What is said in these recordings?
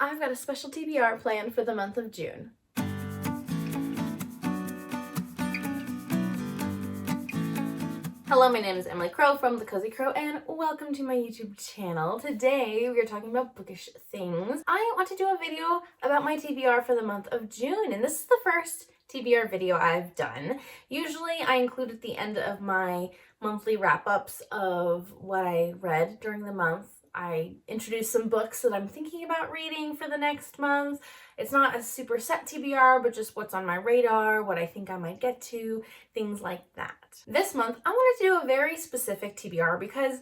I've got a special TBR planned for the month of June. Hello, my name is Emily Crow from The Cozy Crow, and welcome to my YouTube channel. Today, we are talking about bookish things. I want to do a video about my TBR for the month of June, and this is the first TBR video I've done. Usually, I include at the end of my monthly wrap-ups of what I read during the month. I introduce some books that I'm thinking about reading for the next month. It's not a super set TBR, but just what's on my radar, what I think I might get to, things like that. This month, I wanted to do a very specific TBR because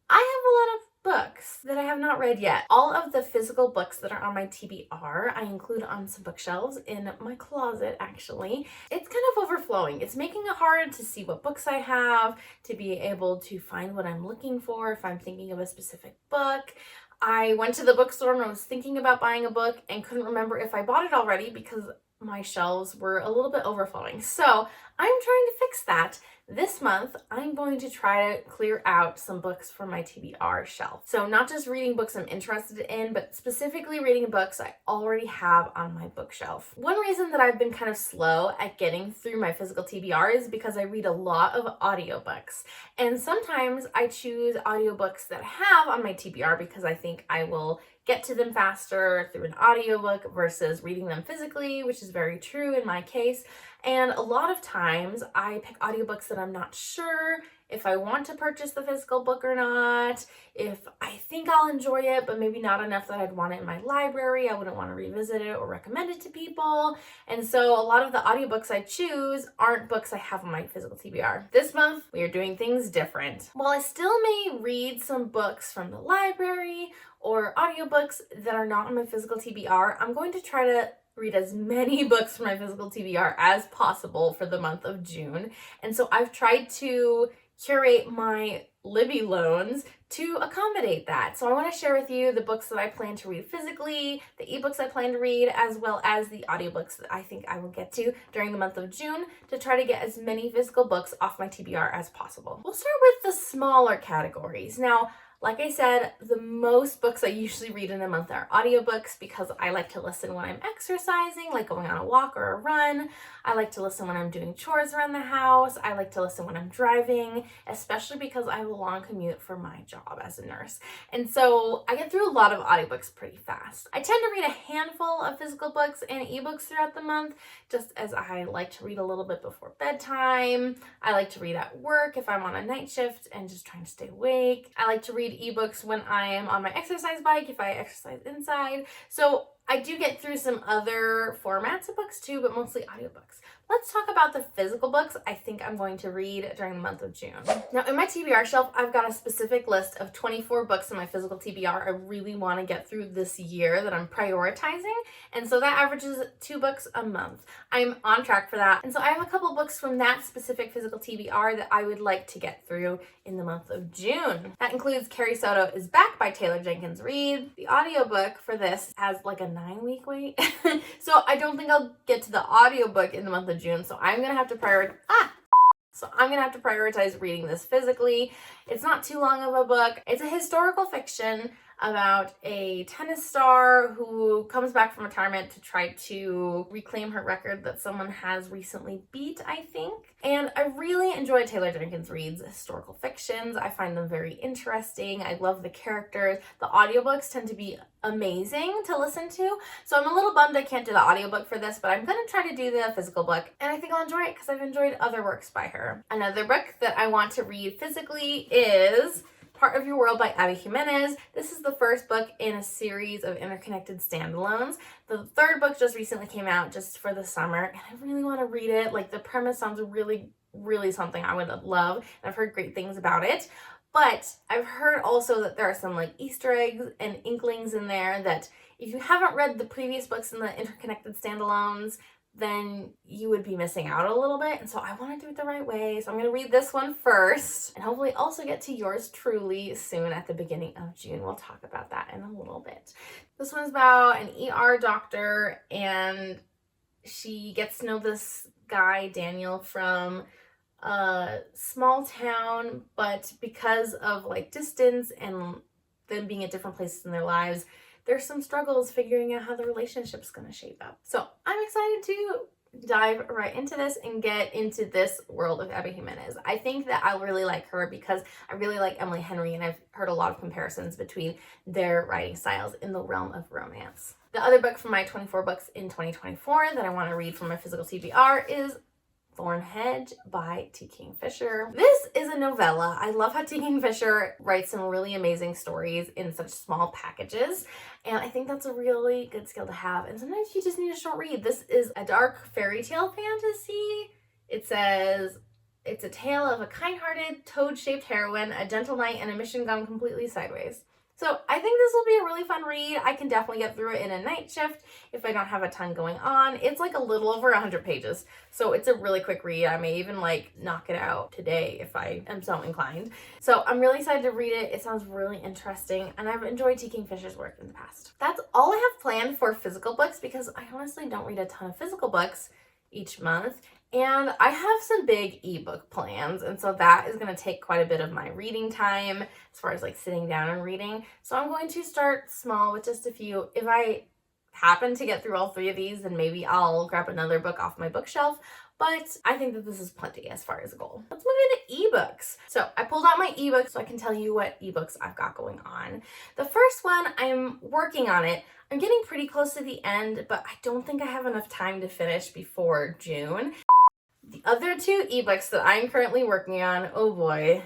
I have a lot of books that I have not read yet. All of the physical books that are on my TBR, I include on some bookshelves in my closet, actually. It's kind of overflowing. It's making it hard to see what books I have, to be able to find what I'm looking for if I'm thinking of a specific book. I went to the bookstore and I was thinking about buying a book and couldn't remember if I bought it already because my shelves were a little bit overflowing. So I'm trying to fix that. This month, I'm going to try to clear out some books from my TBR shelf. So not just reading books I'm interested in, but specifically reading books I already have on my bookshelf. One reason that I've been kind of slow at getting through my physical TBR is because I read a lot of audiobooks. And sometimes I choose audiobooks that I have on my TBR because I think I will get to them faster through an audiobook versus reading them physically, which is very true in my case. And a lot of times I pick audiobooks that I'm not sure if I want to purchase the physical book or not, if I think I'll enjoy it, but maybe not enough that I'd want it in my library. I wouldn't want to revisit it or recommend it to people. And so a lot of the audiobooks I choose aren't books I have on my physical TBR. This month, we are doing things different. While I still may read some books from the library or audiobooks that are not on my physical TBR, I'm going to try to read as many books from my physical TBR as possible for the month of June. And so I've tried to curate my Libby loans to accommodate that. So I want to share with you the books that I plan to read physically, the ebooks I plan to read, as well as the audiobooks that I think I will get to during the month of June to try to get as many physical books off my TBR as possible. We'll start with the smaller categories. Now, like I said, the most books I usually read in a month are audiobooks because I like to listen when I'm exercising, like going on a walk or a run. I like to listen when I'm doing chores around the house. I like to listen when I'm driving, especially because I have a long commute for my job as a nurse. And so I get through a lot of audiobooks pretty fast. I tend to read a handful of physical books and ebooks throughout the month, just as I like to read a little bit before bedtime. I like to read at work if I'm on a night shift and just trying to stay awake. I like to read ebooks when I am on my exercise bike, if I exercise inside. So I do get through some other formats of books too, but mostly audiobooks. Let's talk about the physical books I think I'm going to read during the month of June. Now, in my TBR shelf, I've got a specific list of 24 books in my physical TBR I really want to get through this year that I'm prioritizing, and so that averages 2 books a month. I'm on track for that, and so I have a couple books from that specific physical TBR that I would like to get through in the month of June. That includes Carrie Soto is Back by Taylor Jenkins Reid. The audiobook for this has like a 9-week wait, so I don't think I'll get to the audiobook in the month of June, so I'm gonna have to prioritize reading this physically. It's not too long of a book. It's a historical fiction about a tennis star who comes back from retirement to try to reclaim her record that someone has recently beat, I think. And I really enjoy Taylor Jenkins Reid's historical fictions. I find them very interesting. I love the characters. The audiobooks tend to be amazing to listen to. So I'm a little bummed I can't do the audiobook for this, but I'm going to try to do the physical book, and I think I'll enjoy it because I've enjoyed other works by her. Another book that I want to read physically is Part of Your World by Abby Jimenez. This is the first book in a series of interconnected standalones. The third book just recently came out just for the summer, and I really want to read it. Like, the premise sounds really something I would love, and I've heard great things about it. But I've heard also that there are some like Easter eggs and inklings in there that if you haven't read the previous books in the interconnected standalones, then you would be missing out a little bit. And so I want to do it the right way. So I'm going to read this one first and hopefully also get to yours truly soon at the beginning of June. We'll talk about that in a little bit. This one's about an ER doctor, and she gets to know this guy, Daniel, from a small town, but because of like distance and them being at different places in their lives, there's some struggles figuring out how the relationship's going to shape up. So I'm excited to dive right into this and get into this world of Abby Jimenez. I think that I'll really like her because I really like Emily Henry, and I've heard a lot of comparisons between their writing styles in the realm of romance. The other book from my 24 books in 2024 that I want to read from my physical TBR is Thornhedge by T. Kingfisher. This is a novella. I love how T. Kingfisher writes some really amazing stories in such small packages, and I think that's a really good skill to have. And sometimes you just need a short read. This is a dark fairy tale fantasy. It says it's a tale of a kind-hearted, toad-shaped heroine, a gentle knight, and a mission gone completely sideways. So I think this will be a really fun read. I can definitely get through it in a night shift if I don't have a ton going on. It's like a little over 100 pages, so it's a really quick read. I may even knock it out today if I am so inclined. So I'm really excited to read it. It sounds really interesting, and I've enjoyed T. Kingfisher's work in the past. That's all I have planned for physical books because I honestly don't read a ton of physical books each month. And I have some big ebook plans, and so that is going to take quite a bit of my reading time as far as sitting down and reading. So I'm going to start small with just a few. If I happen to get through all 3 of these, then maybe I'll grab another book off my bookshelf. But I think that this is plenty as far as a goal. Let's move into ebooks. So I pulled out my ebooks so I can tell you what ebooks I've got going on. The first one, I'm working on it. I'm getting pretty close to the end, but I don't think I have enough time to finish before June. The other 2 ebooks that I'm currently working on, oh boy,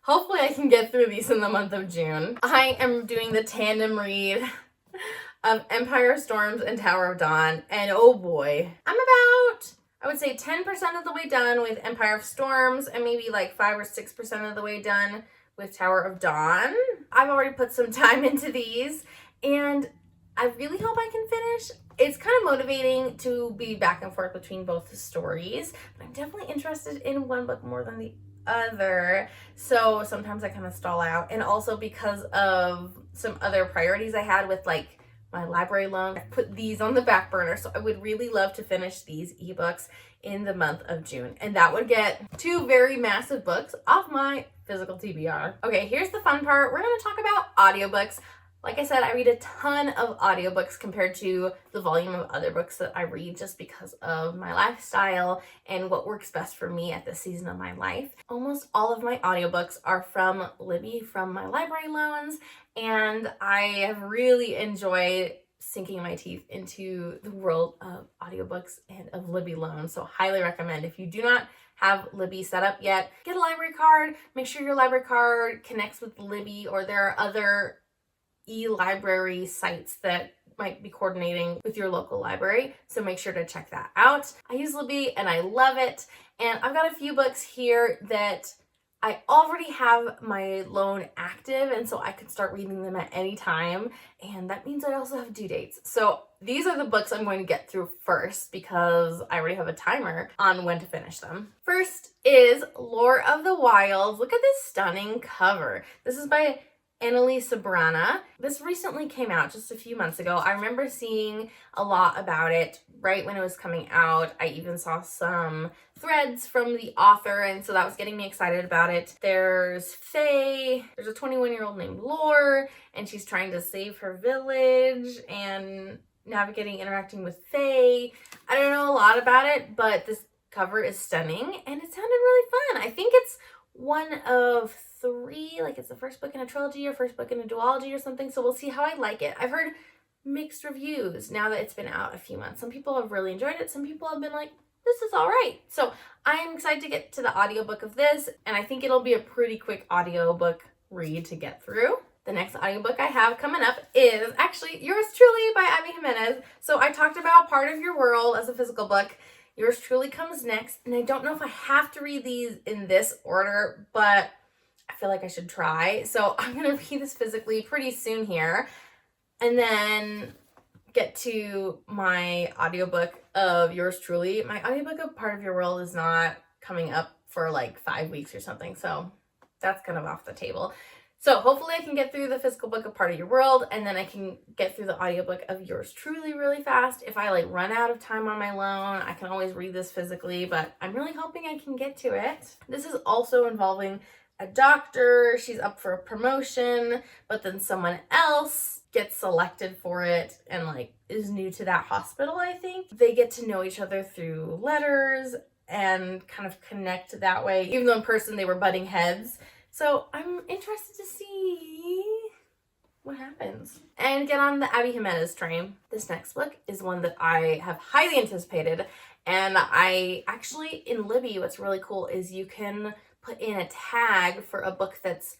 hopefully I can get through these in the month of June. I am doing the tandem read of Empire of Storms and Tower of Dawn, and oh boy, I'm about, I would say 10% of the way done with Empire of Storms and maybe 5 or 6% of the way done with Tower of Dawn. I've already put some time into these, and I really hope I can finish. It's kind of motivating to be back and forth between both the stories, but I'm definitely interested in one book more than the other. So sometimes I kind of stall out. And also because of some other priorities I had with my library loan, I put these on the back burner. So I would really love to finish these ebooks in the month of June. And that would get 2 very massive books off my physical TBR. Okay, here's the fun part. We're going to talk about audiobooks. Like I said, I read a ton of audiobooks compared to the volume of other books that I read just because of my lifestyle and what works best for me at this season of my life. Almost all of my audiobooks are from Libby from my library loans, and I have really enjoyed sinking my teeth into the world of audiobooks and of Libby loans. So highly recommend. If you do not have Libby set up yet, get a library card. Make sure your library card connects with Libby, or there are other e-library sites that might be coordinating with your local library, so make sure to check that out. I use Libby and I love it, and I've got a few books here that I already have my loan active, and so I can start reading them at any time, and that means I also have due dates. So these are the books I'm going to get through first because I already have a timer on when to finish them. First is Lore of the Wilds. Look at this stunning cover. This is by Annalise Sabrana. This recently came out just a few months ago. I remember seeing a lot about it right when it was coming out. I even saw some threads from the author, and so that was getting me excited about it. There's Faye. There's a 21-year-old named Lore, and she's trying to save her village and interacting with Faye. I don't know a lot about it, but this cover is stunning, and it sounded really fun. I think it's one of 3, it's the first book in a trilogy or first book in a duology or something, so we'll see how I like it. I've heard mixed reviews now that it's been out a few months. Some people have really enjoyed it. Some people have been like, this is all right. So I'm excited to get to the audiobook of this, and I think it'll be a pretty quick audiobook read to get through. The next audiobook I have coming up is actually Yours Truly by Abby Jimenez. So I talked about Part of Your World as a physical book. Yours Truly comes next, and I don't know if I have to read these in this order, but I feel like I should try. So I'm going to read this physically pretty soon here, and then get to my audiobook of Yours Truly. My audiobook of Part of Your World is not coming up for 5 weeks or something, so that's kind of off the table. So hopefully I can get through the physical book of Part of Your World, and then I can get through the audiobook of Yours Truly really fast. If I run out of time on my loan, I can always read this physically, but I'm really hoping I can get to it. This is also involving a doctor. She's up for a promotion, but then someone else gets selected for it and like is new to that hospital, I think. They get to know each other through letters and kind of connect that way, even though in person they were butting heads. So I'm interested to see what happens. And get on the Abby Jimenez train. This next book is one that I have highly anticipated. And I actually, in Libby, what's really cool is you can put in a tag for a book that's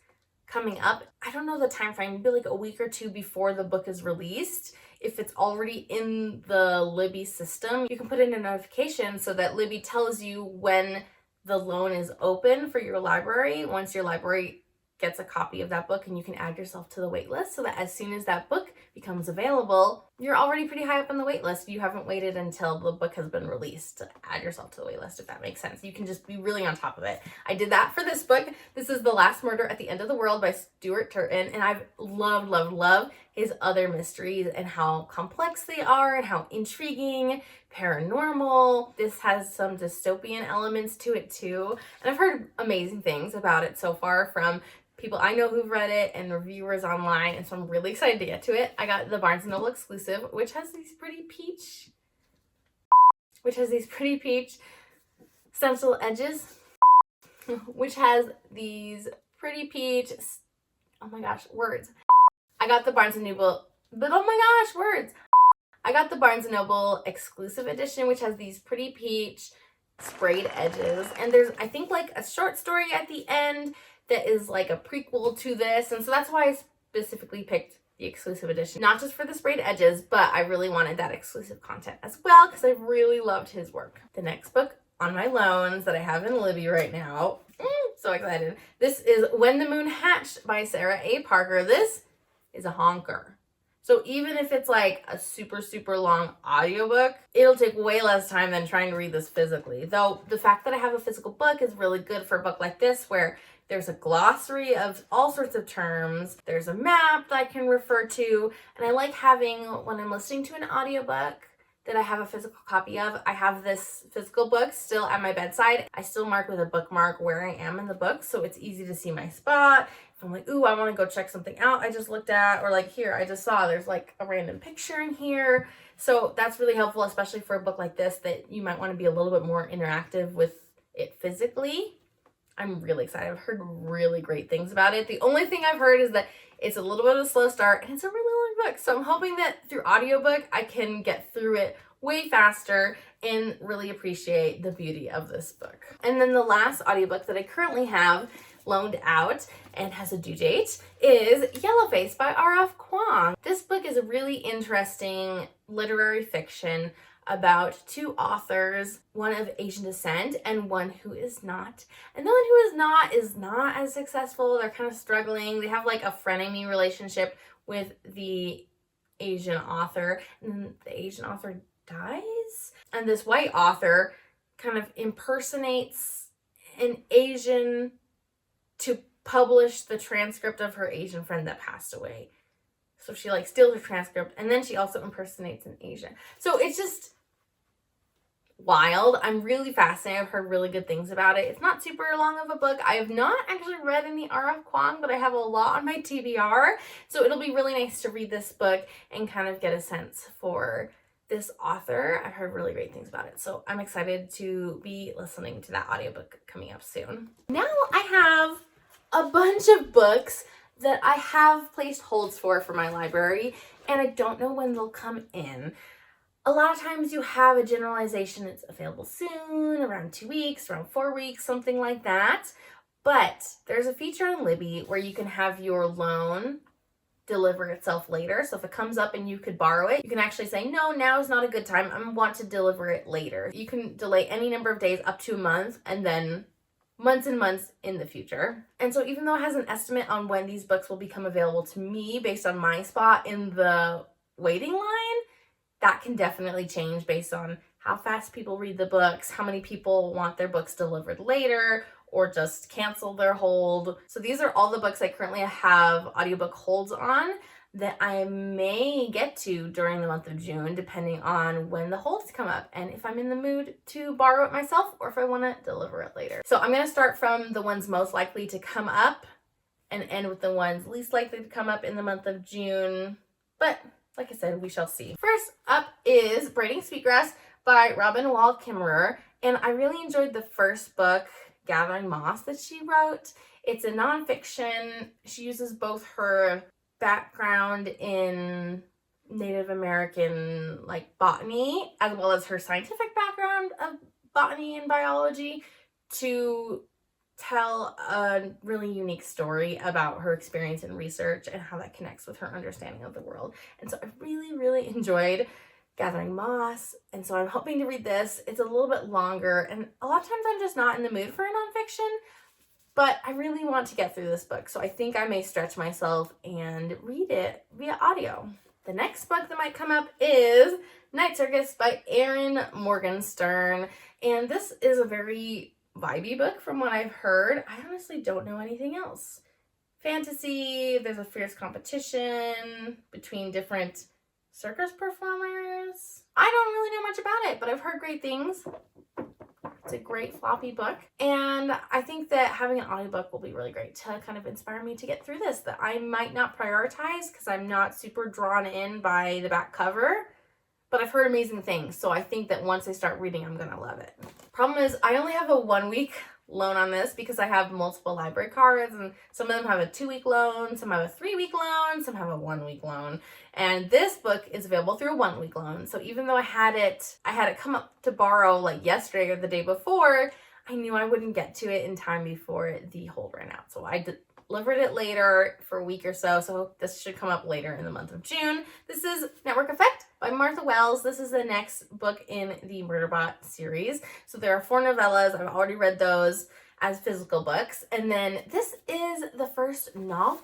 coming up. I don't know the time frame, maybe like a week or two before the book is released. If it's already in the Libby system, you can put in a notification so that Libby tells you when the loan is open for your library, once your library gets a copy of that book, and you can add yourself to the wait list so that as soon as that book becomes available, you're already pretty high up on the wait list. You haven't waited until the book has been released to add yourself to the wait list, if that makes sense. You can just be really on top of it. I did that for this book. This is The Last Murder at the End of the World by Stuart Turton, and I've loved his other mysteries and how complex they are and how intriguing, paranormal. This has some dystopian elements to it too, and I've heard amazing things about it so far from people I know who've read it and reviewers online, and so I'm really excited to get to it. I got the Barnes & Noble exclusive, which has these pretty peach stencil edges, which has these pretty peach, oh my gosh, words. I got the Barnes & Noble, I got the Barnes & Noble exclusive edition, which has these pretty peach sprayed edges, and there's, I think, like a short story at the end that is like a prequel to this, and so that's why I specifically picked the exclusive edition, not just for the sprayed edges, but I really wanted that exclusive content as well because I really loved his work. The next book on my loans that I have in Libby right now, so excited. This is When the Moon Hatched by Sarah A. Parker. This is a honker. So even if it's like a super long audiobook, it'll take way less time than trying to read this physically. Though the fact that I have a physical book is really good for a book like this, where there's a glossary of all sorts of terms. There's a map that I can refer to. And I like having, when I'm listening to an audiobook that I have a physical copy of, I have this physical book still at my bedside. I still mark with a bookmark where I am in the book, so it's easy to see my spot. If I'm like, ooh, I want to go check something out I just looked at, or like here, I just saw there's like a random picture in here. So that's really helpful, especially for a book like this that you might want to be a little bit more interactive with it physically. I'm really excited. I've heard really great things about it. The only thing I've heard is that it's a little bit of a slow start and it's a really long book. So I'm hoping that through audiobook, I can get through it way faster and really appreciate the beauty of this book. And then the last audiobook that I currently have loaned out and has a due date is Yellowface by R.F. Kuang. This book is a really interesting literary fiction about two authors, one of Asian descent and one who is not. And the one who is not as successful. They're kind of struggling. They have like a frenemy relationship with the Asian author, and then the Asian author dies. And this white author kind of impersonates an Asian to publish the transcript of her Asian friend that passed away. So she like steals her transcript, and then she also impersonates an Asian. So it's just wild. I'm really fascinated. I've heard really good things about it. It's not super long of a book. I have not actually read any R.F. Kuang, but I have a lot on my TBR. So it'll be really nice to read this book and kind of get a sense for this author. I've heard really great things about it. So I'm excited to be listening to that audiobook coming up soon. Now I have a bunch of books that I have placed holds for my library, and I don't know when they'll come in. A lot of times you have a generalization, it's available soon, around 2 weeks, around 4 weeks, something like that. But there's a feature on Libby where you can have your loan deliver itself later. So if it comes up and you could borrow it, you can actually say, no, now is not a good time. I want to deliver it later. You can delay any number of days up to a month, and then months and months in the future. And so even though it has an estimate on when these books will become available to me based on my spot in the waiting line, that can definitely change based on how fast people read the books, how many people want their books delivered later, or just cancel their hold. So these are all the books I currently have audiobook holds on that I may get to during the month of June, depending on when the holds come up and if I'm in the mood to borrow it myself or if I want to deliver it later. So I'm going to start from the ones most likely to come up and end with the ones least likely to come up in the month of June. But like I said, we shall see. First up is Braiding Sweetgrass by Robin Wall Kimmerer. And I really enjoyed the first book, Gathering Moss, that she wrote. It's a nonfiction. She uses both her background in Native American botany as well as her scientific background of botany and biology to tell a really unique story about her experience in research and how that connects with her understanding of the world. And so I really enjoyed Gathering Moss, and so I'm hoping to read this. It's a little bit longer, and a lot of times I'm just not in the mood for a nonfiction, but I really want to get through this book, so I think I may stretch myself and read it via audio. The next book that might come up is Night Circus by Erin Morgenstern, and this is a very vibey book from what I've heard. I honestly don't know anything else. Fantasy, there's a fierce competition between different circus performers. I don't really know much about it, but I've heard great things. It's a great floppy book, and I think that having an audiobook will be really great to kind of inspire me to get through this, that I might not prioritize because I'm not super drawn in by the back cover, but I've heard amazing things, so I think that once I start reading, I'm gonna love it. Problem is, I only have a 1-week loan on this because I have multiple library cards, and some of them have a 2-week loan, some have a 3-week loan, some have a 1-week loan, and this book is available through a 1-week loan. So even though I had it come up to borrow yesterday or the day before, I knew I wouldn't get to it in time before the hold ran out. So I delivered it later for a week or so, so this should come up later in the month of June. This is Network Effect by Martha Wells. This is the next book in the Murderbot series. So there are 4 novellas. I've already read those as physical books. And then this is the first novel,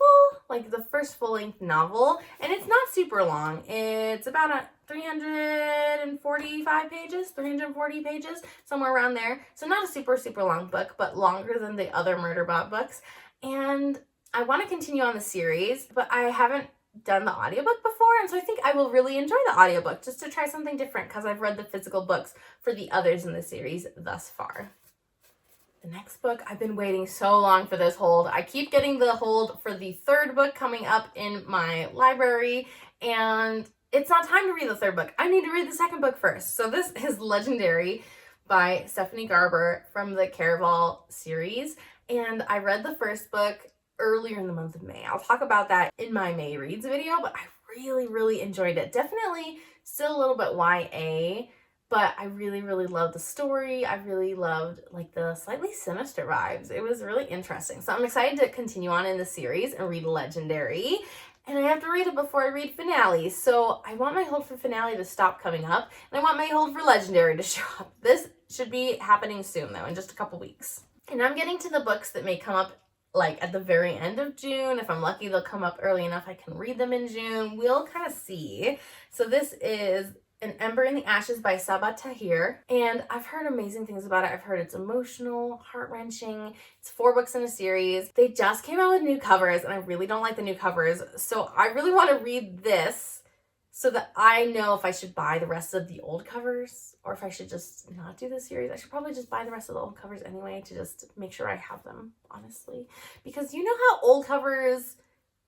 the first full-length novel. And it's not super long. It's about 345 pages, 340 pages, somewhere around there. So not a super long book, but longer than the other Murderbot books. And I want to continue on the series, but I haven't done the audiobook before, and so I think I will really enjoy the audiobook just to try something different because I've read the physical books for the others in the series thus far. The next book, I've been waiting so long for this hold. I keep getting the hold for the 3rd book coming up in my library, and it's not time to read the 3rd book. I need to read the 2nd book first. So this is Legendary by Stephanie Garber from the Caraval series. And I read the 1st book earlier in the month of May. I'll talk about that in my May Reads video, but I really enjoyed it. Definitely still a little bit YA, but I really loved the story. I really loved the slightly sinister vibes. It was really interesting. So I'm excited to continue on in the series and read Legendary. And I have to read it before I read Finale. So I want my hold for Finale to stop coming up, and I want my hold for Legendary to show up. This should be happening soon though, in just a couple weeks. And I'm getting to the books that may come up at the very end of June. If I'm lucky, they'll come up early enough I can read them in June. We'll kind of see. So this is An Ember in the Ashes by Sabaa Tahir. And I've heard amazing things about it. I've heard it's emotional, heart-wrenching. It's 4 books in a series. They just came out with new covers, and I really don't like the new covers. So I really want to read this so that I know if I should buy the rest of the old covers or if I should just not do the series. I should probably just buy the rest of the old covers anyway to just make sure I have them, honestly. Because you know how old covers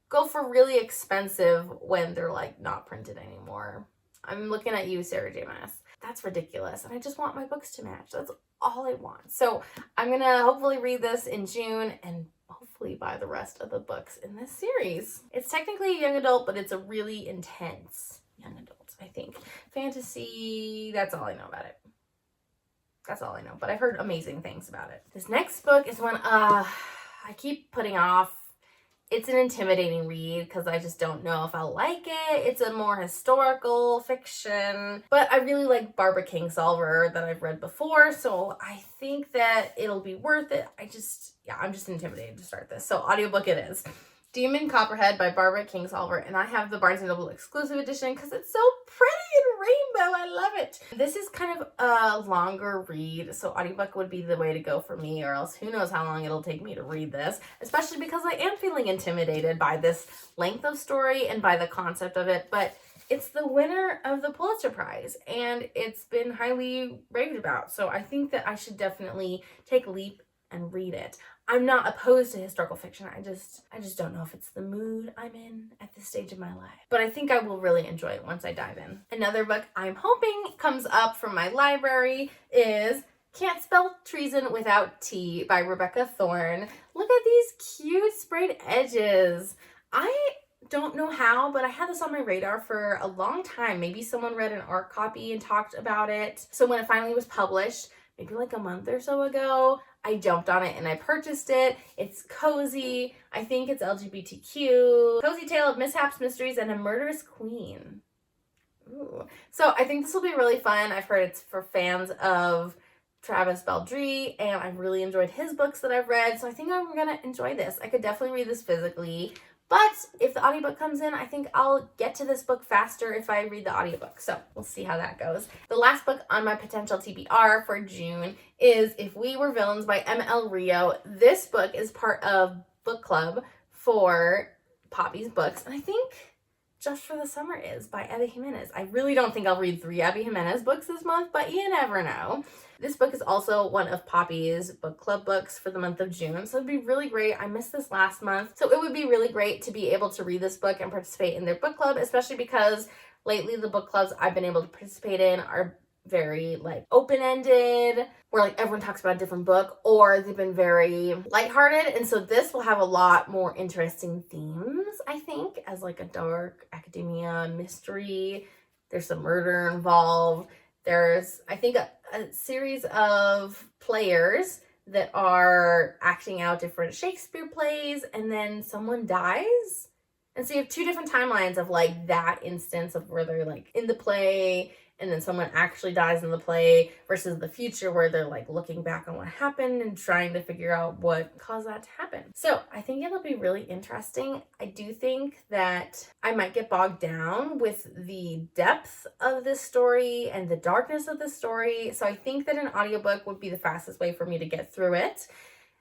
go for really expensive when they're not printed anymore. I'm looking at you, Sarah J. Maas. That's ridiculous. And I just want my books to match. That's all I want. So I'm going to hopefully read this in June and hopefully buy the rest of the books in this series. It's technically a young adult, but it's a really intense young adult, I think. Fantasy, that's all I know about it. That's all I know, but I've heard amazing things about it. This next book is one I keep putting off. It's an intimidating read because I just don't know if I'll like it. It's a more historical fiction, but I really like Barbara Kingsolver that I've read before, so I think that it'll be worth it. I'm just intimidated to start this. So audiobook it is. Demon Copperhead by Barbara Kingsolver, and I have the Barnes & Noble exclusive edition because it's so pretty and rainbow. I love it. This is kind of a longer read, so audiobook would be the way to go for me, or else who knows how long it'll take me to read this, especially because I am feeling intimidated by this length of story and by the concept of it, but it's the winner of the Pulitzer Prize, and it's been highly raved about, so I think that I should definitely take a leap and read it. I'm not opposed to historical fiction. I just don't know if it's the mood I'm in at this stage of my life. But I think I will really enjoy it once I dive in. Another book I'm hoping comes up from my library is Can't Spell Treason Without T by Rebecca Thorne. Look at these cute sprayed edges. I don't know how, but I had this on my radar for a long time. Maybe someone read an art copy and talked about it. So when it finally was published, maybe like a month or so ago, I jumped on it and I purchased it. It's cozy. I think it's LGBTQ. Cozy tale of mishaps, mysteries, and a murderous queen. Ooh. So I think this will be really fun. I've heard it's for fans of Travis Baldree, and I've really enjoyed his books that I've read. So I think I'm gonna enjoy this. I could definitely read this physically. But if the audiobook comes in, I think I'll get to this book faster if I read the audiobook. So we'll see how that goes. The last book on my potential TBR for June is If We Were Villains by M.L. Rio. This book is part of book club for Poppy's Books. And I think Just for the Summer is by Abby Jimenez. I really don't think I'll read 3 Abby Jimenez books this month, but you never know. This book is also one of Poppy's book club books for the month of June, so it'd be really great. I missed this last month, so it would be really great to be able to read this book and participate in their book club, especially because lately the book clubs I've been able to participate in are very like open-ended, where like everyone talks about a different book, or they've been very lighthearted. And so this will have a lot more interesting themes, I think, as like a dark academia mystery. There's some murder involved. There's, I think, a series of players that are acting out different Shakespeare plays, and then someone dies. And so you have 2 different timelines of like that instance of where they're like in the play and then someone actually dies in the play versus the future where they're like looking back on what happened and trying to figure out what caused that to happen. So I think it'll be really interesting. I do think that I might get bogged down with the depth of this story and the darkness of the story. So I think that an audiobook would be the fastest way for me to get through it.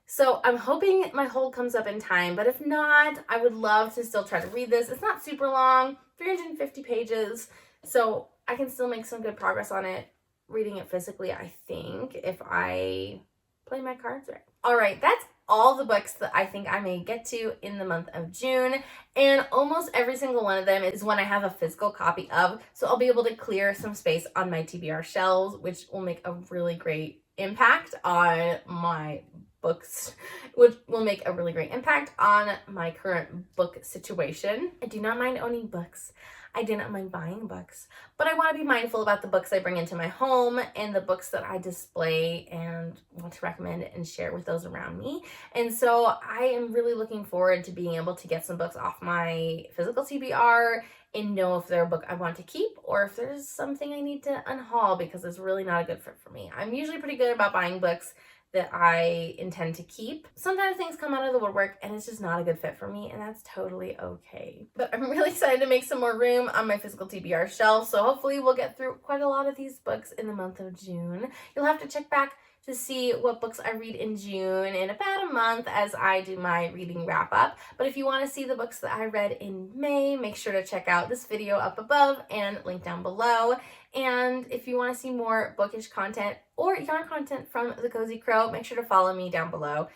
So I'm hoping my hold comes up in time, but if not, I would love to still try to read this. It's not super long, 350 pages. So I can still make some good progress on it, reading it physically, I think, if I play my cards right. All right, that's all the books that I think I may get to in the month of June, and almost every single one of them is one I have a physical copy of, so I'll be able to clear some space on my TBR shelves, which will make a really great impact on my books, which will make a really great impact on my current book situation. I do not mind owning books. I do not mind buying books, but I want to be mindful about the books I bring into my home and the books that I display and want to recommend and share with those around me. And so I am really looking forward to being able to get some books off my physical TBR and know if they're a book I want to keep or if there's something I need to unhaul because it's really not a good fit for me. I'm usually pretty good about buying books that I intend to keep. Sometimes things come out of the woodwork and it's just not a good fit for me, and that's totally okay. But I'm really excited to make some more room on my physical TBR shelf, so hopefully we'll get through quite a lot of these books in the month of June. You'll have to check back to see what books I read in June in about a month as I do my reading wrap up. But if you want to see the books that I read in May, make sure to check out this video up above and link down below. And if you want to see more bookish content or yarn content from The Cozy Crow, make sure to follow me down below.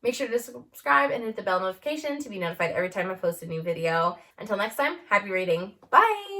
Make sure to subscribe and hit the bell notification to be notified every time I post a new video. Until next time, happy reading. Bye!